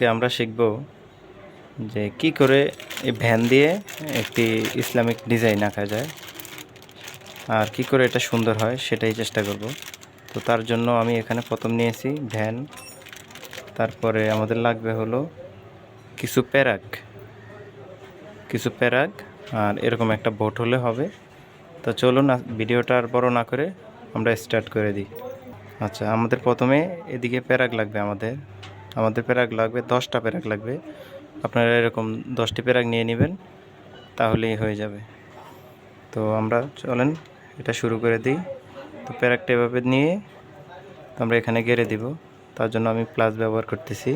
আজকে আমরা শিখব যে কি করে এই ভ্যান দিয়ে একটি ইসলামিক ডিজাইন আঁকা যায় আর কি করে এটা সুন্দর হয় সেটাই চেষ্টা করব। তো তার জন্য আমি এখানে প্রথম নিয়েছি ভ্যান, তারপরে আমাদের লাগবে হলো কিছু প্যারাগ আর এরকম একটা বোট হলে হবে। তো চলুন ভিডিওটা আর বড় না করে আমরা স্টার্ট করে দিই। আচ্ছা, আমাদের প্রথমে এদিকে প্যারাগ লাগবে, আমাদের প্যারাগ লাগবে 10টা প্যারাগ লাগবে। আপনারা এরকম 10টি প্যারাগ নিয়ে নেবেন, তাহলেই হয়ে যাবে। তো আমরা চলেন এটা শুরু করে দিই। তো প্যারাগটা এভাবে নিয়ে আমরা এখানে গেড়ে দিব। তার জন্য আমি প্লাস ব্যবহার করতেছি।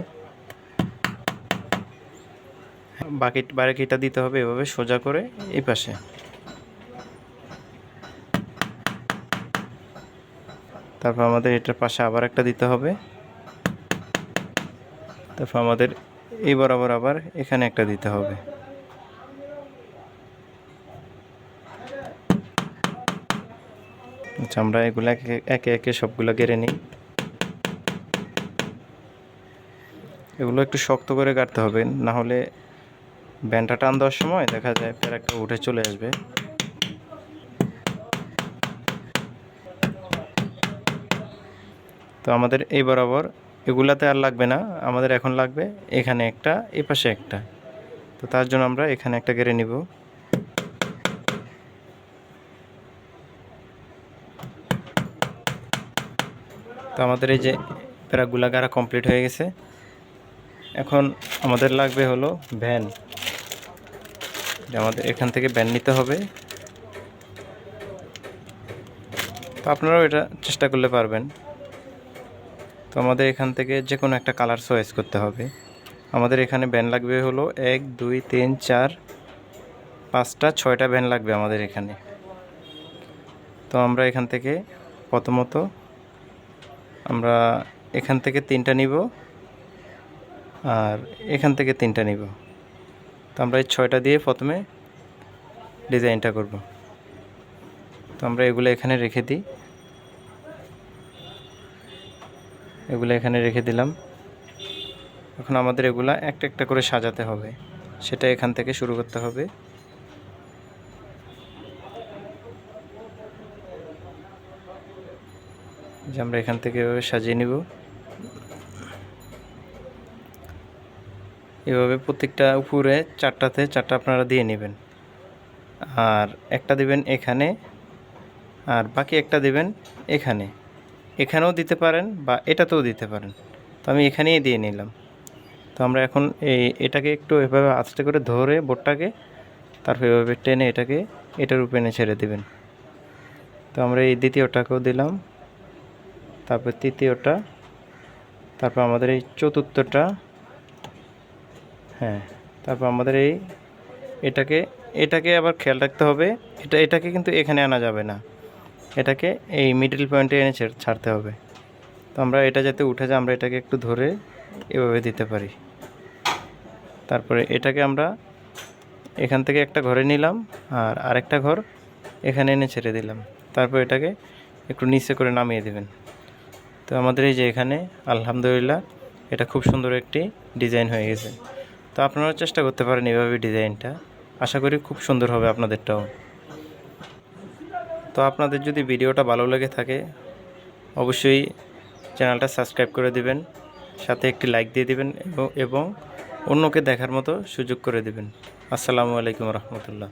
বাকিটা দিতে হবে এভাবে সোজা করে এই পাশে। তারপর আমাদের এটার পাশে আবার একটা দিতে হবে। তারপর আমাদের এই বরাবর আবার এখানে একটা দিতে হবে। আচ্ছা, আমরা এগুলো একে একে সবগুলো গেড়ে নিই। এগুলো একটু শক্ত করে কাটতে হবে, না হলে ব্যান্ডটা টান দেওয়ার সময় দেখা যায় প্যারাকটা উঠে চলে আসবে। তো আমাদের এই বরাবর এগুলাতে আর লাগবে না, আমাদের এখন লাগবে এখানে একটা, এই পাশে একটা। তো তার জন্য আমরা এখানে একটা গেড়ে নিব। তো আমাদের এই যে প্যারাকগুলা গাড়া কমপ্লিট হয়ে গেছে। এখন আমাদের লাগবে হলো ভ্যান। আমাদের এখান থেকে ভ্যান নিতে হবে। তো আপনারাও এটা চেষ্টা করলে পারবেন। তো আমাদের এখান থেকে যে কোনো একটা কালার চয়েস করতে হবে। আমাদের এখানে ভ্যান লাগবে হলো 1 2 3 4 5টা 6টা ভ্যান লাগবে আমাদের এখানে। তো আমরা এখান থেকে প্রথমত আমরা এখান থেকে 3টা নিব আর এখান থেকে 3টা নিব। তো আমরা এই 6টা দিয়ে প্রথমে ডিজাইনটা করব। তো আমরা এগুলো এখানে রেখে দিই, এগুলো এখানে রেখে দিলাম। এখন আমাদের এগুলা একটা একটা করে সাজাতে হবে, সেটা এখান থেকে শুরু করতে হবে। যে আমরা এখান থেকে এভাবে সাজিয়ে নিব। এভাবে প্রত্যেকটা উপরে 4টাতে 4টা আপনারা দিয়ে নেবেন, আর একটা দিবেন এখানে, আর বাকি একটা দিবেন এখানে। এখানেও দিতে পারেন বা এটাতেও দিতে পারেন। তো আমি এখানেই দিয়ে নিলাম। তো আমরা এখন এটাকে একটু এভাবে আস্তে করে ধরে বোর্ডটাকে, তারপর এভাবে টেনে এটাকে এটার উপরে এনে ছেড়ে দিবেন। তো আমরা এই দ্বিতীয়টাকেও দিলাম, তারপর তৃতীয়টা, তারপর আমাদের এই চতুর্থটা, হ্যাঁ, তারপর আমাদের এটাকে আবার খেয়াল রাখতে হবে, এটাকে কিন্তু এখানে আনা যাবে না, এটাকে এই মিডল পয়েন্টে এনে ছাড়তে হবে। তো আমরা এটা যাতে উঠে যায় আমরা এটাকে একটু ধরে এভাবে দিতে পারি। তারপরে এটাকে আমরা এখান থেকে একটা ঘরে নিলাম আর আরেকটা ঘর এখানে এনে ছেড়ে দিলাম। তারপর এটাকে একটু নিচে করে নামিয়ে দেবেন। তো আমাদের এই যে এখানে আলহামদুলিল্লাহ এটা খুব সুন্দর একটি ডিজাইন হয়ে গেছে। তো আপনারা চেষ্টা করতে পারেন এভাবে ডিজাইনটা, আশা করি খুব সুন্দর হবে আপনাদেরটাও। তো আপনাদের যদি ভিডিওটা ভালো লেগে থাকে অবশ্যই চ্যানেলটা সাবস্ক্রাইব করে দিবেন, সাথে একটি লাইক দিয়ে দিবেন এবং অন্যকে দেখার মতো সুযোগ করে দিবেন। আসসালামু আলাইকুম রহমতুল্লাহ।